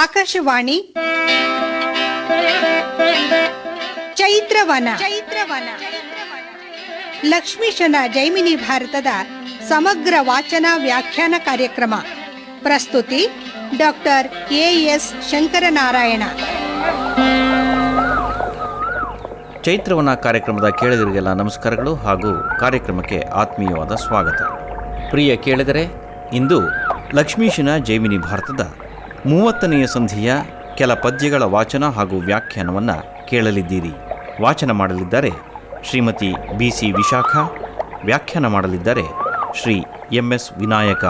ಆಕಾಶವಾಣಿ ಚೈತ್ರವನ ಲಕ್ಷ್ಮೀಶನ ಜೈಮಿನಿ ಭಾರತದ ಸಮಗ್ರ ವಾಚನ ವ್ಯಾಖ್ಯಾನ ಕಾರ್ಯಕ್ರಮ. ಪ್ರಸ್ತುತಿ ಡಾಕ್ಟರ್ ಎಎಸ್ ಶಂಕರನಾರಾಯಣ. ಚೈತ್ರವನ ಕಾರ್ಯಕ್ರಮದ ಕೇಳಿದರಿಗೆಲ್ಲ ನಮಸ್ಕಾರಗಳು ಹಾಗೂ ಕಾರ್ಯಕ್ರಮಕ್ಕೆ ಆತ್ಮೀಯವಾದ ಸ್ವಾಗತ. ಪ್ರಿಯ ಕೇಳಿದರೆ, ಇಂದು ಲಕ್ಷ್ಮೀಶನ ಜೈಮಿನಿ ಭಾರತದ 30ನೆಯ ಸಂಧಿಯ ಕೆಲ ಪದ್ಯಗಳ ವಾಚನ ಹಾಗೂ ವ್ಯಾಖ್ಯಾನವನ್ನು ಕೇಳಲಿದ್ದೀರಿ. ವಾಚನ ಮಾಡಲಿದ್ದಾರೆ ಶ್ರೀಮತಿ BC ವಿಶಾಖ, ವ್ಯಾಖ್ಯಾನ ಮಾಡಲಿದ್ದಾರೆ ಶ್ರೀ MS ವಿನಾಯಕ.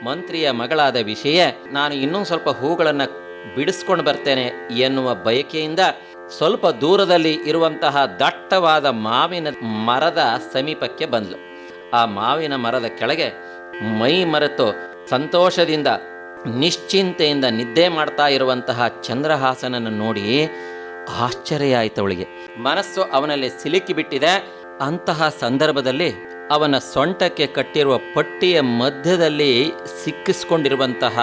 ಮಂತ್ರಿಯ ಮಗಳಾದ ವಿಷಯ ನಾನು ಇನ್ನೂ ಸ್ವಲ್ಪ ಹೂಗಳನ್ನು ಬಿಡಿಸ್ಕೊಂಡು ಬರ್ತೇನೆ ಎನ್ನುವ ಬಯಕೆಯಿಂದ ಸ್ವಲ್ಪ ದೂರದಲ್ಲಿ ಇರುವಂತಹ ದಟ್ಟವಾದ ಮಾವಿನ ಮರದ ಸಮೀಪಕ್ಕೆ ಬಂದ್ಲು. ಆ ಮಾವಿನ ಮರದ ಕೆಳಗೆ ಮೈ ಮರೆತು ಸಂತೋಷದಿಂದ ನಿಶ್ಚಿಂತೆಯಿಂದ ನಿದ್ದೆ ಮಾಡ್ತಾ ಇರುವಂತಹ ಚಂದ್ರಹಾಸನನ್ನು ನೋಡಿ ಆಶ್ಚರ್ಯ ಆಯಿತು ಅವಳಿಗೆ. ಮನಸ್ಸು ಅವನಲ್ಲಿ ಸಿಲುಕಿಬಿಟ್ಟಿದೆ. ಅಂತಹ ಸಂದರ್ಭದಲ್ಲಿ ಅವನ ಸೊಂಟಕ್ಕೆ ಕಟ್ಟಿರುವ ಪಟ್ಟಿಯ ಮಧ್ಯದಲ್ಲಿ ಸಿಕ್ಕಿಸ್ಕೊಂಡಿರುವಂತಹ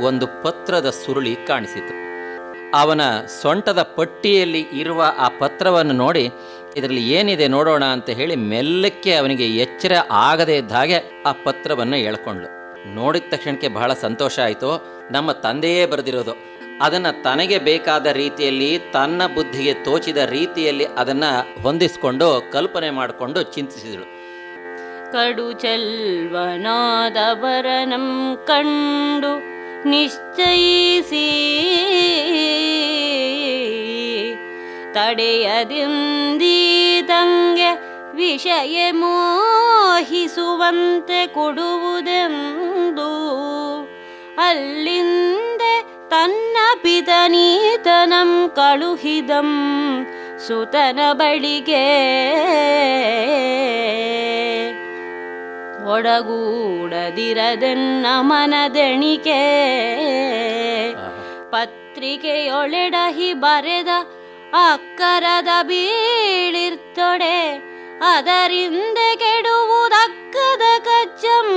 ಒಂದು ಪತ್ರದ ಸುರುಳಿ ಕಾಣಿಸಿತು. ಅವನ ಸೊಂಟದ ಪಟ್ಟಿಯಲ್ಲಿ ಇರುವ ಆ ಪತ್ರವನ್ನು ನೋಡಿ ಇದರಲ್ಲಿ ಏನಿದೆ ನೋಡೋಣ ಅಂತ ಹೇಳಿ ಮೆಲ್ಲಕ್ಕೆ ಅವನಿಗೆ ಎಚ್ಚರ ಆಗದೇ ಇದ್ದ ಹಾಗೆ ಆ ಪತ್ರವನ್ನು ಎಳ್ಕೊಂಡ್ಳು. ನೋಡಿದ ತಕ್ಷಣಕ್ಕೆ ಬಹಳ ಸಂತೋಷ ಆಯಿತು. ನಮ್ಮ ತಂದೆಯೇ ಬರೆದಿರೋದು, ಅದನ್ನು ತನಗೆ ಬೇಕಾದ ರೀತಿಯಲ್ಲಿ ತನ್ನ ಬುದ್ಧಿಗೆ ತೋಚಿದ ರೀತಿಯಲ್ಲಿ ಅದನ್ನು ಹೊಂದಿಸಿಕೊಂಡು ಕಲ್ಪನೆ ಮಾಡಿಕೊಂಡು ಚಿಂತಿಸಿದಳು. ಕಡು ಚೆಲ್ವನಾದವರನಂ ಕಂಡು ನಿಶ್ಚಯಿಸಿ ತಡೆಯದಿಂದೀದಂಗೆ ವಿಷಯ ಮೋಹಿಸುವಂತೆ ಕೊಡುವುದೆಂದು ಅಲ್ಲಿಂದೆ ತನ್ನ ಪಿತನೀತನಂ ಕಳುಹಿದಂ ಸುತನ ಬಳಿಗೆ. ಒಡಗೂಡದಿರದೆನ್ನ ಮನದೆಣಿಕೆ ಪತ್ರಿಕೆಯೊಳೆಡಹಿ ಬರೆದ ಅಕ್ಕರದ ಬೀಳಿರ್ತೊಡೆ ಅದರಿಂದ ಕೆಡುವುದಕ್ಕದ ಕಚ್ಚಂ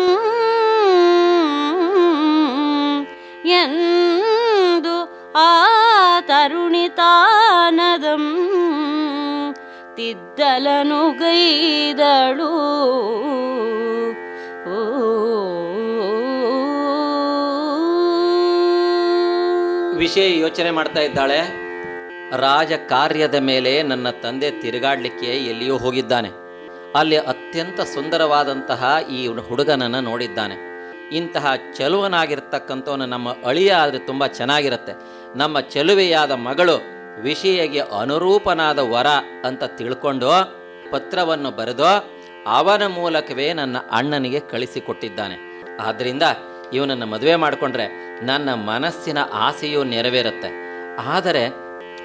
ಎಂದು ಆ ತರುಣಿತಾನದಂ ತಿದ್ದಲನು ಗೈದಳು. ವಿಷಯ ಯೋಚನೆ ಮಾಡ್ತಾ ಇದ್ದಾಳೆ. ರಾಜ ಕಾರ್ಯದ ಮೇಲೆ ನನ್ನ ತಂದೆ ತಿರುಗಾಡಲಿಕ್ಕೆ ಎಲ್ಲಿಯೂ ಹೋಗಿದ್ದಾನೆ. ಅಲ್ಲಿ ಅತ್ಯಂತ ಸುಂದರವಾದಂತಹ ಈ ಹುಡುಗನನ್ನು ನೋಡಿದ್ದಾನೆ. ಇಂತಹ ಚೆಲುವನಾಗಿರ್ತಕ್ಕಂಥವನು ನಮ್ಮ ಅಳಿಯ ಆದರೆ ತುಂಬ ಚೆನ್ನಾಗಿರುತ್ತೆ. ನಮ್ಮ ಚೆಲುವೆಯಾದ ಮಗಳು ವಿಷಯಗೆ ಅನುರೂಪನಾದ ವರ ಅಂತ ತಿಳ್ಕೊಂಡು ಪತ್ರವನ್ನು ಬರೆದು ಅವನ ಮೂಲಕವೇ ನನ್ನ ಅಣ್ಣನಿಗೆ ಕಳಿಸಿಕೊಟ್ಟಿದ್ದಾನೆ. ಆದ್ದರಿಂದ ಇವನನ್ನು ಮದುವೆ ಮಾಡಿಕೊಂಡ್ರೆ ನನ್ನ ಮನಸ್ಸಿನ ಆಸೆಯೂ ನೆರವೇರುತ್ತೆ. ಆದರೆ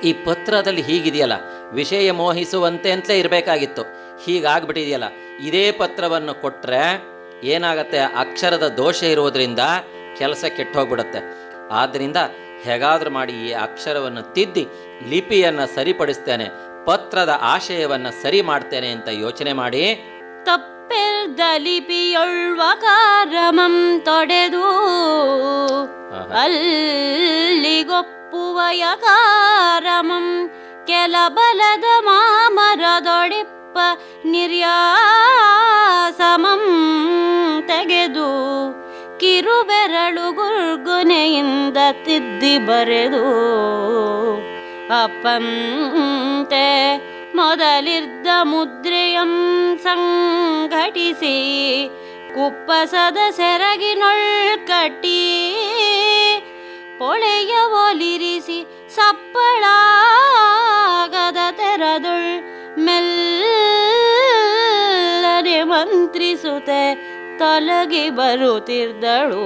ಈ ಪತ್ರದಲ್ಲಿ ಹೀಗಿದೆಯಲ್ಲ, ವಿಷಯ ಮೋಹಿಸುವಂತೆ ಅಂತಲೇ ಇರಬೇಕಾಗಿತ್ತು, ಹೀಗಾಗ್ಬಿಟ್ಟಿದೆಯಲ್ಲ. ಇದೇ ಪತ್ರವನ್ನು ಕೊಟ್ಟರೆ ಏನಾಗತ್ತೆ, ಅಕ್ಷರದ ದೋಷ ಇರುವುದರಿಂದ ಕೆಲಸ ಕೆಟ್ಟೋಗ್ಬಿಡುತ್ತೆ. ಆದ್ದರಿಂದ ಹೇಗಾದರೂ ಮಾಡಿ ಈ ಅಕ್ಷರವನ್ನು ತಿದ್ದಿ ಲಿಪಿಯನ್ನು ಸರಿಪಡಿಸ್ತೇನೆ, ಪತ್ರದ ಆಶಯವನ್ನು ಸರಿ ಮಾಡ್ತೇನೆ ಅಂತ ಯೋಚನೆ ಮಾಡಿ ತಪ್ಪೆಲ್ದ ಲಿಪಿಯೊಳ್ವಕಾರಮಂ ತೊಡೆದು ಅಲ್ಲಿಗೊಪ್ಪುವ ಯಕಾರಮಂ ಕೆಲ ಬಲದ ಮಾಮರದೊಡಿಪ್ಪ ನಿರ್ಯಾಸಮಂ ತೆಗೆದು ಕಿರುಬೆರಳು ಗುರ್ಗುನೆಯಿಂದ ತಿದ್ದಿ ಬರೆದು ಅಪ್ಪಂತೆ ಮೊದಲಿದ್ದ ಮುದ್ರೆಯಂ ಸಂಘಟಿಸಿ ಕುಪ್ಪಸದ ಸೆರಗಿನೊಳ್ಕಟ್ಟಿ ಪೊಳೆಯ ಒಲಿರಿಸಿ ಸಪ್ಪಳಾಗದ ತೆರದುಳ್ ಮೆಲ್ಲನೆ ಮಂತ್ರಿಸುತ್ತೆ ತೊಲಗಿ ಬರುತ್ತಿದ್ದಳು.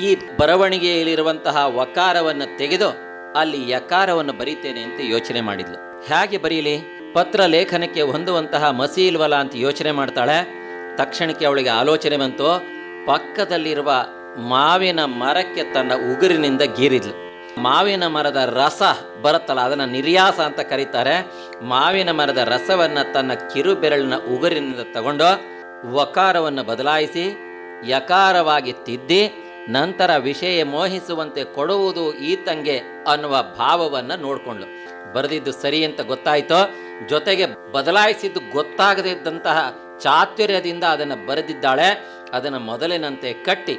ಈ ಬರವಣಿಗೆಯಲ್ಲಿರುವಂತಹ ವಕಾರವನ್ನು ತೆಗೆದು ಅಲ್ಲಿ ಯಕಾರವನ್ನು ಬರೀತೇನೆ ಅಂತ ಯೋಚನೆ ಮಾಡಿದ್ಲು. ಹೇಗೆ ಬರೀಲಿ? ಪತ್ರ ಲೇಖನಕ್ಕೆ ಹೊಂದುವಂತಹ ಮಸಿ ಇಲ್ವಲ್ಲ ಅಂತ ಯೋಚನೆ ಮಾಡ್ತಾಳೆ. ತಕ್ಷಣಕ್ಕೆ ಅವಳಿಗೆ ಆಲೋಚನೆ ಬಂತು. ಪಕ್ಕದಲ್ಲಿರುವ ಮಾವಿನ ಮರಕ್ಕೆ ತನ್ನ ಉಗುರಿನಿಂದ ಗೀರಿದ್ಲು. ಮಾವಿನ ಮರದ ರಸ ಬರುತ್ತಲ್ಲ, ಅದನ್ನು ನಿರ್ಯಾಸ ಅಂತ ಕರೀತಾರೆ. ಮಾವಿನ ಮರದ ರಸವನ್ನು ತನ್ನ ಕಿರು ಬೆರಳಿನ ಉಗುರಿನಿಂದ ತಗೊಂಡು ವಕಾರವನ್ನು ಬದಲಾಯಿಸಿ ಯಕಾರವಾಗಿ ತಿದ್ದಿ ನಂತರ ವಿಷಯ ಮೋಹಿಸುವಂತೆ ಕೊಡುವುದು ಈತಂಗೆ ಅನ್ನುವ ಭಾವವನ್ನು ನೋಡಿಕೊಂಡ್ಳು. ಬರೆದಿದ್ದು ಸರಿ ಅಂತ ಗೊತ್ತಾಯಿತೋ, ಜೊತೆಗೆ ಬದಲಾಯಿಸಿದ್ದು ಗೊತ್ತಾಗದಿದ್ದಂತಹ ಚಾತುರ್ಯದಿಂದ ಅದನ್ನು ಬರೆದಿದ್ದಾಳೆ. ಅದನ್ನು ಮೊದಲಿನಂತೆ ಕಟ್ಟಿ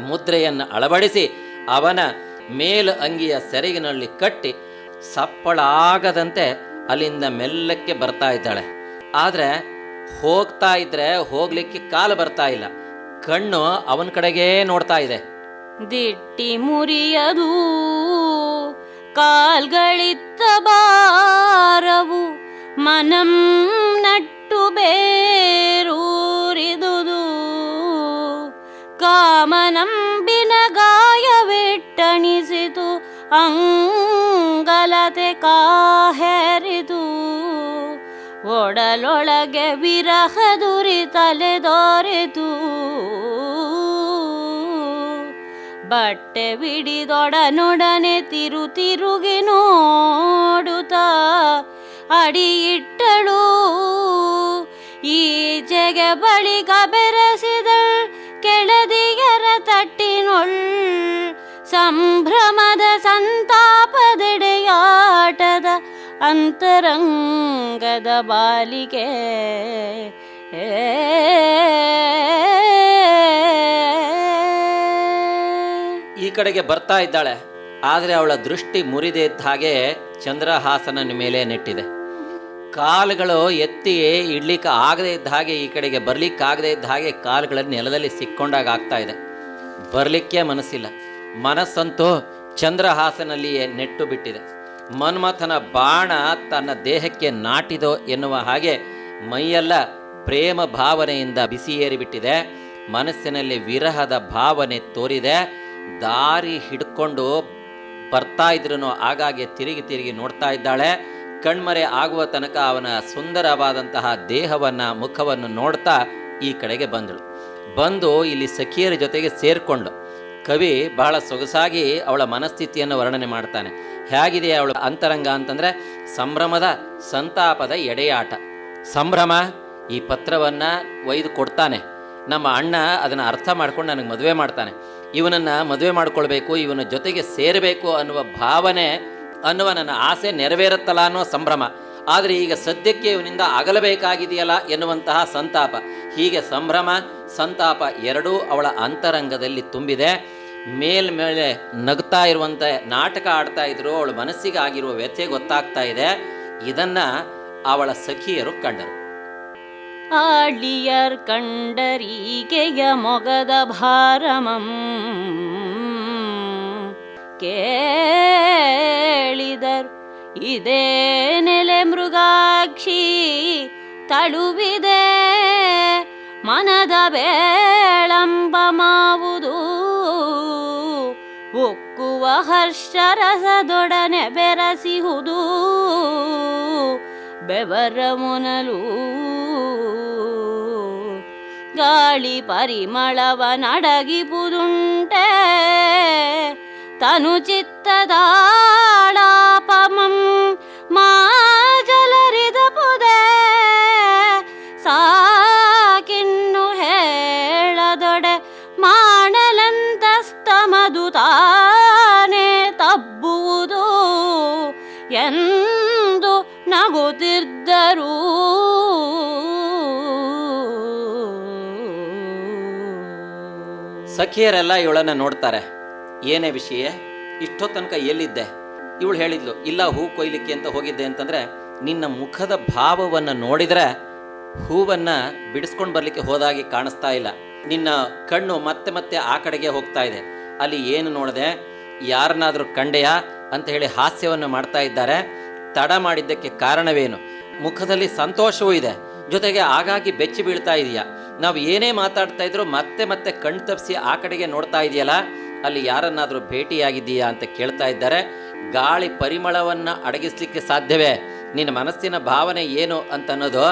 ಮುದ್ರೆಯನ್ನು ಅಳವಡಿಸಿ ಅವನ ಮೇಲು ಅಂಗಿಯ ಸೆರಗಿನಲ್ಲಿ ಕಟ್ಟಿ ಸಪ್ಪಳ ಆಗದಂತೆ ಅಲ್ಲಿಂದ ಮೆಲ್ಲಕ್ಕೆ ಬರ್ತಾ ಇದ್ದಾಳೆ. ಆದರೆ ಹೋಗ್ತಾ ಇದ್ರೆ ಹೋಗ್ಲಿಕ್ಕೆ ಕಾಲು ಬರ್ತಾ ಇಲ್ಲ, ಕಣ್ಣು ಅವನ ಕಡೆಗೇ ನೋಡ್ತಾ ಇದೆ. ದಿಟ್ಟಿ ಮುರಿಯದು ಕಾಲ್ಗಳಿತ್ತ ಬಾರವು ಮನಂ ನಟ್ಟು ಬೇರೂರಿದುದು ಕಾಮನಂಬಿನ ಗಾಯವಿಟ್ಟಣಿಸಿತು ಅಂಗಲತೆ ಕಾಹೆರಿದು ಒಡಲೊಳಗೆ ವಿರಹದುರಿ ತಲೆದೋರಿತು ಬಟ್ಟೆ ಬಿಡಿದೊಡನೊಡನೆ ತಿರುಗಿ ನೋಡುತ್ತಾ ಅಡಿಯಿಟ್ಟಳು ಈಚೆಗೆ ಬಳಿಕ ಬೆರೆಸಿದಳ್ ಕೆಳದಿಯರ ತಟ್ಟಿನೊಳ್ ಸಂಭ್ರಮದ ಸಂತಾಪದೆಡೆಯಾಟದ ಅಂತರಂಗದ ಬಾಲಿಕೆ ಈ ಕಡೆಗೆ ಬರ್ತಾ ಇದ್ದಾಳೆ. ಆದರೆ ಅವಳ ದೃಷ್ಟಿ ಮುರಿದೇ ಇದ್ದ ಹಾಗೆ ಚಂದ್ರಹಾಸನ ಮೇಲೆ ನೆಟ್ಟಿದೆ. ಕಾಲುಗಳು ಎತ್ತಿ ಇಡ್ಲಿಕ್ಕೆ ಆಗದೆ ಇದ್ದ ಹಾಗೆ, ಈ ಕಡೆಗೆ ಬರ್ಲಿಕ್ಕಾಗದೇ ಇದ್ದ ಹಾಗೆ ಕಾಲುಗಳನ್ನು ನೆಲದಲ್ಲಿ ಸಿಕ್ಕೊಂಡಾಗ ಆಗ್ತಾ ಇದೆ. ಬರಲಿಕ್ಕೆ ಮನಸ್ಸಿಲ್ಲ. ಮನಸ್ಸಂತೂ ಚಂದ್ರಹಾಸನಲ್ಲಿಯೇ ನೆಟ್ಟು ಬಿಟ್ಟಿದೆ. ಮನ್ಮಥನ ಬಾಣ ತನ್ನ ದೇಹಕ್ಕೆ ನಾಟಿದೋ ಎನ್ನುವ ಹಾಗೆ ಮೈಯೆಲ್ಲ ಪ್ರೇಮ ಭಾವನೆಯಿಂದ ಬಿಸಿಯೇರಿಬಿಟ್ಟಿದೆ. ಮನಸ್ಸಿನಲ್ಲಿ ವಿರಹದ ಭಾವನೆ ತೋರಿದೆ. ದಾರಿ ಹಿಡ್ಕೊಂಡು ಬರ್ತಾ ಇದ್ರೂ ಆಗಾಗ್ಗೆ ತಿರುಗಿ ನೋಡ್ತಾ ಇದ್ದಾಳೆ. ಕಣ್ಮರೆ ಆಗುವ ತನಕ ಅವನ ಸುಂದರವಾದಂತಹ ದೇಹವನ್ನು ಮುಖವನ್ನು ನೋಡ್ತಾ ಈ ಕಡೆಗೆ ಬಂದು ಇಲ್ಲಿ ಸಖಿಯರ ಜೊತೆಗೆ ಸೇರಿಕೊಂಡು ಕವಿ ಬಹಳ ಸೊಗಸಾಗಿ ಅವಳ ಮನಸ್ಥಿತಿಯನ್ನು ವರ್ಣನೆ ಮಾಡ್ತಾನೆ. ಹೇಗಿದೆ ಅವಳ ಅಂತರಂಗ ಅಂತಂದರೆ ಸಂಭ್ರಮದ ಸಂತಾಪದ ಎಡೆಯಾಟ. ಸಂಭ್ರಮ ಈ ಪತ್ರವನ್ನು ಒಯ್ದು ಕೊಡ್ತಾನೆ. ನಮ್ಮ ಅಣ್ಣ ಅದನ್ನು ಅರ್ಥ ಮಾಡ್ಕೊಂಡು ನನಗೆ ಮದುವೆ ಮಾಡ್ತಾನೆ, ಇವನನ್ನು ಮದುವೆ ಮಾಡ್ಕೊಳ್ಬೇಕು, ಇವನ ಜೊತೆಗೆ ಸೇರಬೇಕು ಅನ್ನುವ ಭಾವನೆ ಅನ್ನುವ ನನ್ನ ಆಸೆ ನೆರವೇರುತ್ತಲ್ಲ ಅನ್ನೋ ಸಂಭ್ರಮ. ಆದರೆ ಈಗ ಸದ್ಯಕ್ಕೆ ಇವನಿಂದ ಅಗಲಬೇಕಾಗಿದೆಯಲ್ಲ ಎನ್ನುವಂತಹ ಸಂತಾಪ. ಹೀಗೆ ಸಂಭ್ರಮ ಸಂತಾಪ ಎರಡೂ ಅವಳ ಅಂತರಂಗದಲ್ಲಿ ತುಂಬಿದೆ. ಮೇಲ್ಮೇಲೆ ನಗ್ತಾ ಇರುವಂತೆ ನಾಟಕ ಆಡ್ತಾ ಇದ್ರು. ಅವಳ ಮನಸ್ಸಿಗೆ ಆಗಿರುವ ವ್ಯಥೆ ಗೊತ್ತಾಗ್ತಾ ಇದೆ. ಇದನ್ನ ಅವಳ ಸಖಿಯರು ಕಂಡರು. ಆಳಿಯರ್ ಕಂಡರೀಕೆಯ ಮೊಗದ ಭಾರಮಂ ಕೇಳಿದರ್ ಇದೇ ನೆಲೆ ಮೃಗಾಕ್ಷಿ ತಳುವಿದೆ ಮನದ ಬೇಳಂಬ ಮಾವುದು ಒಕ್ಕುವ ಹರ್ಷರಸದೊಡನೆ ಬೆರಸಿಹುದು ಬೆವರ ಮೊನಲು ಗಾಳಿ ಪರಿಮಳವ ನಡಗಿಪುದುಂಟೆ ತನು ಚಿತ್ತದಾಳಾಪಮಂ ಮಾಜಲರಿದ ಪುದೆ ಸಾಕಿನ್ನು ಹೇಳದೊಡೆ ಮಾಡಲಂತಸ್ತಮದು ತಾನೇ ತಬ್ಬುವುದು ಎಂದು ನಗುತ್ತಿದ್ದರು. ಸಖಿಯರೆಲ್ಲ ಇವಳನ್ನು ನೋಡ್ತಾರೆ. ಏನೇ ವಿಷಯ, ಇಷ್ಟೋ ತನಕ ಎಲ್ಲಿದ್ದೆ? ಇವಳು ಹೇಳಿದ್ಲು, ಇಲ್ಲ ಹೂ ಕೊಯ್ಲಿಕ್ಕೆ ಅಂತ ಹೋಗಿದ್ದೆ ಅಂತಂದರೆ, ನಿನ್ನ ಮುಖದ ಭಾವವನ್ನು ನೋಡಿದರೆ ಹೂವನ್ನು ಬಿಡಿಸ್ಕೊಂಡು ಬರಲಿಕ್ಕೆ ಹೋದಾಗೆ ಕಾಣಿಸ್ತಾ ಇಲ್ಲ. ನಿನ್ನ ಕಣ್ಣು ಮತ್ತೆ ಮತ್ತೆ ಆ ಕಡೆಗೆ ಹೋಗ್ತಾ ಇದೆ. ಅಲ್ಲಿ ಏನು ನೋಡಿದೆ, ಯಾರನ್ನಾದರೂ ಕಂಡೆಯಾ ಅಂತ ಹೇಳಿ ಹಾಸ್ಯವನ್ನು ಮಾಡ್ತಾ ಇದ್ದಾರೆ. ತಡ ಮಾಡಿದ್ದಕ್ಕೆ ಕಾರಣವೇನು? ಮುಖದಲ್ಲಿ ಸಂತೋಷವೂ ಇದೆ, ಜೊತೆಗೆ ಆಗಾಗಿ ಬೆಚ್ಚಿ ಬೀಳ್ತಾ ಇದೆಯಾ? ನಾವು ಏನೇ ಮಾತಾಡ್ತಾ ಇದ್ರು ಮತ್ತೆ ಮತ್ತೆ ಕಣ್ಣು ತಪ್ಪಿಸಿ ಆ ಕಡೆಗೆ ನೋಡ್ತಾ ಇದೆಯಲ್ಲ, ಅಲ್ಲಿ ಯಾರನ್ನಾದರೂ ಭೇಟಿಯಾಗಿದ್ದೀಯಾ ಅಂತ ಕೇಳ್ತಾ ಇದ್ದಾರೆ. ಗಾಳಿ ಪರಿಮಳವನ್ನು ಅಡಗಿಸ್ಲಿಕ್ಕೆ ಸಾಧ್ಯವೇ? ನಿನ್ನ ಮನಸ್ಸಿನ ಭಾವನೆ ಏನು ಅಂತನ್ನೋದು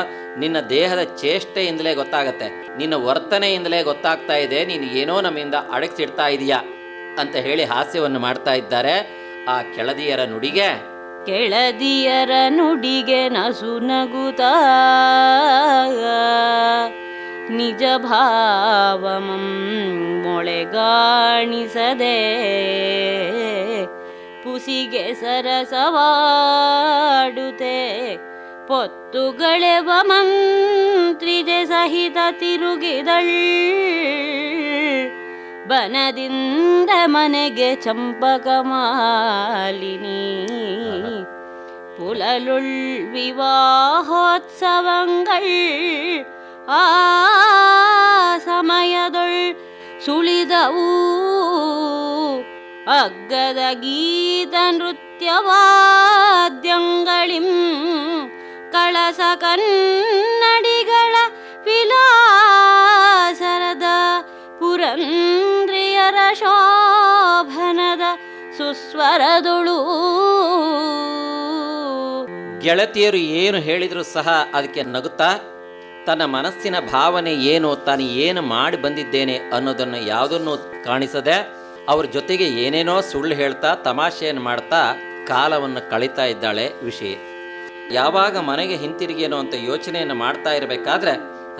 ನಿನ್ನ ದೇಹದ ಚೇಷ್ಟೆಯಿಂದಲೇ ಗೊತ್ತಾಗತ್ತೆ, ನಿನ್ನ ವರ್ತನೆಯಿಂದಲೇ ಗೊತ್ತಾಗ್ತಾ ಇದೆ. ನೀನು ಏನೋ ನಮ್ಮಿಂದ ಅಡಗಿಸಿಡ್ತಾ ಇದೀಯಾ ಅಂತ ಹೇಳಿ ಹಾಸ್ಯವನ್ನು ಮಾಡ್ತಾ ಇದ್ದಾರೆ. ಆ ಕೆಳದಿಯರ ನುಡಿಗೆ ನಸು ನಗುತ್ತ ನಿಜ ಭಾವಮಂ ಮೊಳೆಗಾಣಿಸದೆ ಪುಸಿಗೆ ಸರಸವಾಡುತ್ತೆ ಪೊತ್ತುಗಳೆವ ಮಂತ್ರಿಜೆ ಸಹಿತ ತಿರುಗಿದಳ್ ಬನದಿಂದ ಮನೆಗೆ ಚಂಪಕಮಾಲಿನಿ புலலுள் விவாகோத்சவங்கள் ಆ ಸಮಯದೊಳ್ ಸುಳಿದವು ಅಗ್ಗದ ಗೀತ ನೃತ್ಯವಾದ್ಯಂಗಳಿಂ ಕಳಸ ಕನ್ನಡಿಗಳ ವಿಲಾಸರದ ಪುರಂದ್ರಿಯರ ಶೋಭನದ ಸುಸ್ವರದೊಳು ಗೆಳತಿಯರು ಏನು ಹೇಳಿದರೂ ಸಹ ಅದಕ್ಕೆ ನಗುತ್ತಾ ತನ್ನ ಮನಸ್ಸಿನ ಭಾವನೆ ಏನು, ತಾನು ಏನು ಮಾಡಿ ಬಂದಿದ್ದೇನೆ ಅನ್ನೋದನ್ನು ಯಾವುದನ್ನು ಕಾಣಿಸದೆ ಅವ್ರ ಜೊತೆಗೆ ಏನೇನೋ ಸುಳ್ಳು ಹೇಳ್ತಾ ತಮಾಷೆಯನ್ನು ಮಾಡ್ತಾ ಕಾಲವನ್ನು ಕಳೀತಾ ಇದ್ದಾಳೆ ವಿಷಯ. ಯಾವಾಗ ಮನೆಗೆ ಹಿಂತಿರುಗೇನೋ ಅಂತ ಯೋಚನೆಯನ್ನು ಮಾಡ್ತಾ ಇರಬೇಕಾದ್ರೆ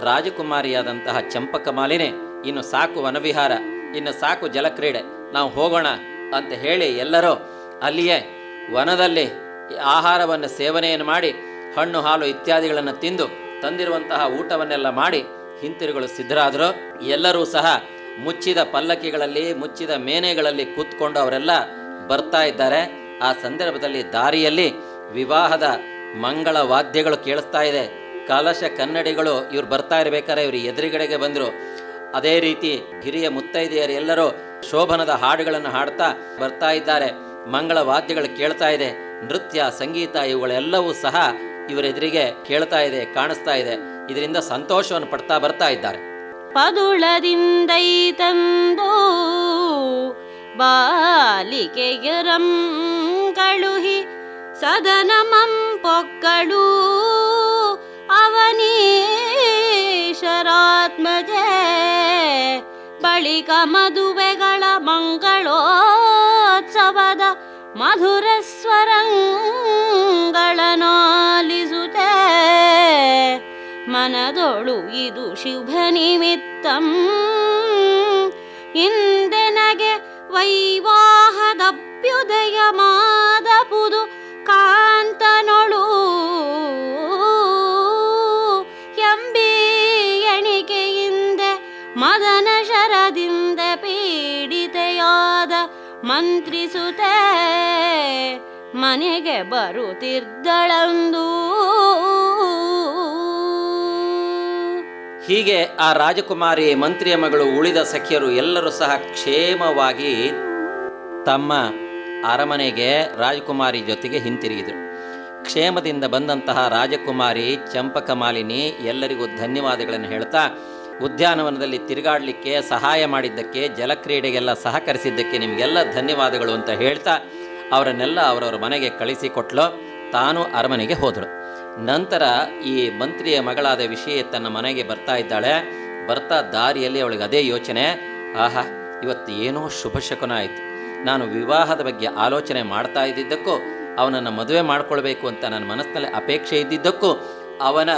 ರಾಜಕುಮಾರಿಯಾದಂತಹ ಚಂಪಕಮಾಲಿನಿ ಇನ್ನು ಸಾಕು ವನವಿಹಾರ, ಇನ್ನು ಸಾಕು ಜಲಕ್ರೀಡೆ, ನಾವು ಹೋಗೋಣ ಅಂತ ಹೇಳಿ ಎಲ್ಲರೂ ಅಲ್ಲಿಯೇ ವನದಲ್ಲಿ ಆಹಾರವನ್ನು ಸೇವನೆಯನ್ನು ಮಾಡಿ ಹಣ್ಣು ಹಾಲು ಇತ್ಯಾದಿಗಳನ್ನು ತಿಂದು ತಂದಿರುವಂತಹ ಊಟವನ್ನೆಲ್ಲ ಮಾಡಿ ಹಿಂತಿರುಗಲು ಸಿದ್ಧರಾದರು. ಎಲ್ಲರೂ ಸಹ ಮುಚ್ಚಿದ ಪಲ್ಲಕ್ಕಿಗಳಲ್ಲಿ ಮುಚ್ಚಿದ ಮೇನೆಗಳಲ್ಲಿ ಕೂತ್ಕೊಂಡು ಅವರೆಲ್ಲ ಬರ್ತಾ ಇದ್ದಾರೆ. ಆ ಸಂದರ್ಭದಲ್ಲಿ ದಾರಿಯಲ್ಲಿ ವಿವಾಹದ ಮಂಗಳ ವಾದ್ಯಗಳು ಕೇಳಿಸ್ತಾ ಇದೆ. ಕಲಶ ಕನ್ನಡಿಗಳು ಇವ್ರು ಬರ್ತಾ ಇರಬೇಕಾದ್ರೆ ಇವರು ಎದುರುಗಡೆಗೆ ಬಂದರು. ಅದೇ ರೀತಿ ಹಿರಿಯ ಮುತ್ತೈದೆಯರು ಎಲ್ಲರೂ ಶೋಭನದ ಹಾಡುಗಳನ್ನು ಹಾಡ್ತಾ ಬರ್ತಾ ಇದ್ದಾರೆ. ಮಂಗಳ ವಾದ್ಯಗಳು ಕೇಳ್ತಾ ಇದೆ. ನೃತ್ಯ ಸಂಗೀತ ಇವುಗಳೆಲ್ಲವೂ ಸಹ ಇವರೆದುರಿಗೆ ಕೇಳ್ತಾ ಇದೆ, ಕಾಣಿಸ್ತಾ ಇದೆ. ಇದರಿಂದ ಸಂತೋಷವನ್ನು ಪಡ್ತಾ ಬರ್ತಾ ಇದ್ದಾರೆ. ಪದುಳದಿಂದೈ ತಂದು ಬಾಲಿಕೆಯರಂ ಕಳುಹಿ ಸದನಮಂ ಪೊಕ್ಕಳು ಅವನೀಶರಾತ್ಮಜೆ ಬಳಿಕ ಮದುವೆಗಳ ಮಂಗಳೋತ್ಸವದ ಮಧುರ ಸ್ವರಂಗಳನಾಲಿಸುತ್ತೆ ಮನದೊಳು ಇದು ಶುಭ ನಿಮಿತ್ತಂ ಇಂದೆನಗೆ ವೈವಾಹದಭ್ಯುದಯ ಮಾದಪುದು ಕಾಂತನೊಳು ಎಂಬಿ ಎಣಿಕೆಯಿಂದೆ ಮದನ ಶರದಿಂದ ಪೀಡಿತೆಯಾದ ಮಂತ್ರಿಸುತ್ತೆ ಮನೆಗೆ ಬರುತ್ತಿದ್ದಳಂದು. ಹೀಗೆ ಆ ರಾಜಕುಮಾರಿ ಮಂತ್ರಿಯ ಮಗಳು ಉಳಿದ ಸಖಿಯರು ಎಲ್ಲರೂ ಸಹ ಕ್ಷೇಮವಾಗಿ ತಮ್ಮ ಅರಮನೆಗೆ ರಾಜಕುಮಾರಿ ಜೊತೆಗೆ ಹಿಂತಿರುಗಿದರು. ಕ್ಷೇಮದಿಂದ ಬಂದಂತಹ ರಾಜಕುಮಾರಿ ಚಂಪಕಮಾಲಿನಿ ಎಲ್ಲರಿಗೂ ಧನ್ಯವಾದಗಳನ್ನು ಹೇಳ್ತಾ ಉದ್ಯಾನವನದಲ್ಲಿ ತಿರುಗಾಡಲಿಕ್ಕೆ ಸಹಾಯ ಮಾಡಿದ್ದಕ್ಕೆ, ಜಲಕ್ರೀಡೆಗೆಲ್ಲ ಸಹಕರಿಸಿದ್ದಕ್ಕೆ ನಿಮಗೆಲ್ಲ ಧನ್ಯವಾದಗಳು ಅಂತ ಹೇಳ್ತಾ ಅವರನ್ನೆಲ್ಲ ಅವರವರ ಮನೆಗೆ ಕಳಿಸಿಕೊಟ್ಲು. ತಾನು ಅರಮನೆಗೆ ಹೋದಳು. ನಂತರ ಈ ಮಂತ್ರಿಯ ಮಗಳಾದ ವಿಷಯ ತನ್ನ ಮನೆಗೆ ಬರ್ತಾ ಇದ್ದಾಳೆ. ಬರ್ತಾ ದಾರಿಯಲ್ಲಿ ಅವಳಿಗೆ ಅದೇ ಯೋಚನೆ, ಆಹಾ ಇವತ್ತು ಏನೋ ಶುಭ ಶಕುನ ಆಯಿತು. ನಾನು ವಿವಾಹದ ಬಗ್ಗೆ ಆಲೋಚನೆ ಮಾಡ್ತಾ ಇದ್ದಿದ್ದಕ್ಕೂ, ಅವನನ್ನು ಮದುವೆ ಮಾಡಿಕೊಳ್ಬೇಕು ಅಂತ ನನ್ನ ಮನಸ್ಸಿನಲ್ಲಿ ಅಪೇಕ್ಷೆ ಇದ್ದಿದ್ದಕ್ಕೂ, ಅವನ